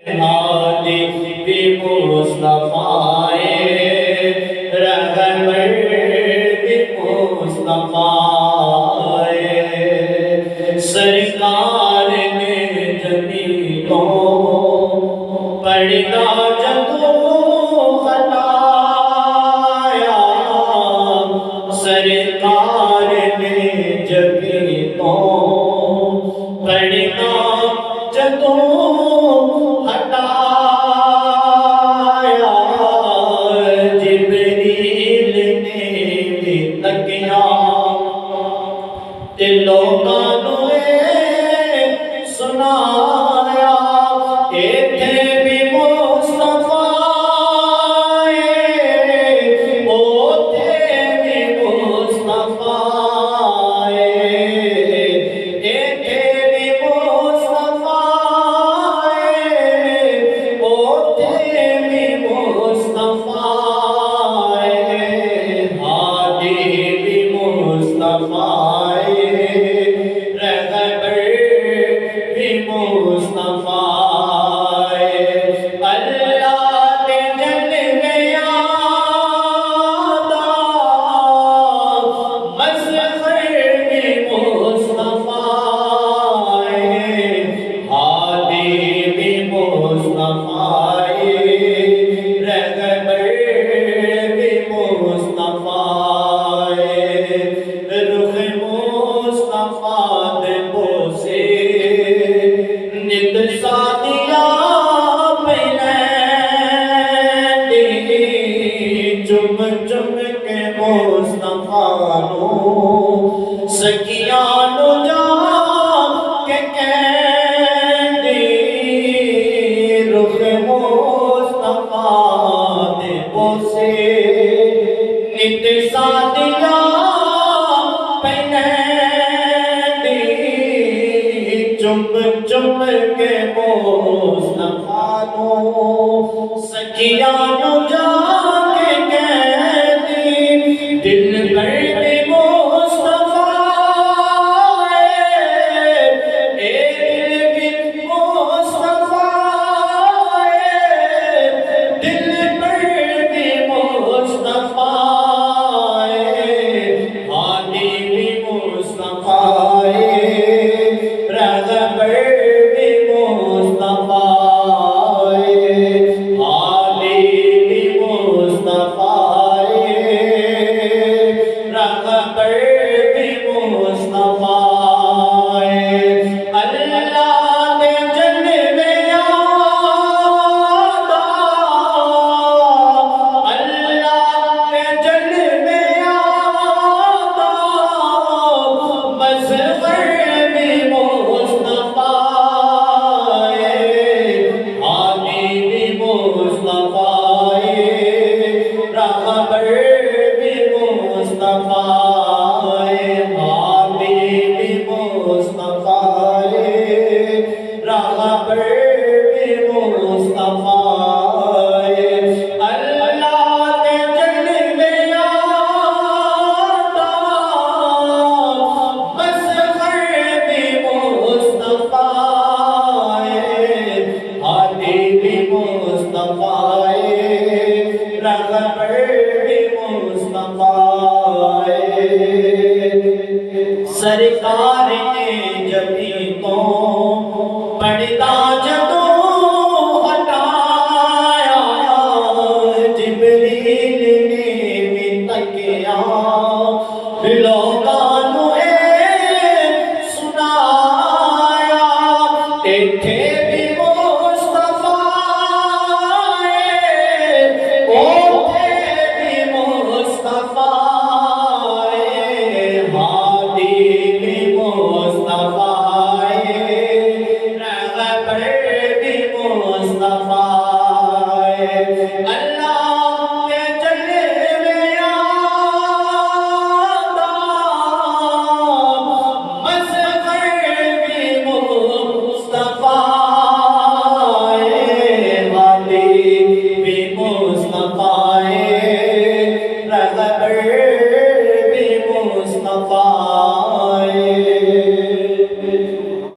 ہادی بھی مصطفیٰ رہبر بھی مصطفیٰ سرکار نے جبھی تو پڑھنا جدو خطایا سرکار نے جبھی تو پڑھنا جدو لوگوں سنایا ایتھے بھی مصطفیٰ اوتھے بھی مصطفیٰ ایتھے بھی مصطفیٰ اوتھے بھی مصطفیٰ ہادی بھی مصطفیٰ چم چم کے مصطفیٰ نو سکیاں نو جا کے کہندی رخ مصطفیٰ دے بوسے نت سادیاں پہندی چم چم کے مصطفیٰ نو سکیاں نو جا دل پر بھی مصطفیٰ اے دل بھی مصطفیٰ دل پر بھی مصطفیٰ ہادی بھی مصطفیٰ رہبر بھی مصطفیٰ ہادی بھی مصطفیٰ سرکار نے جبھی تو پڑھتا جدو ہٹایا جبریل نے بھی تکیا لوگوں سنایا ایتھے بھی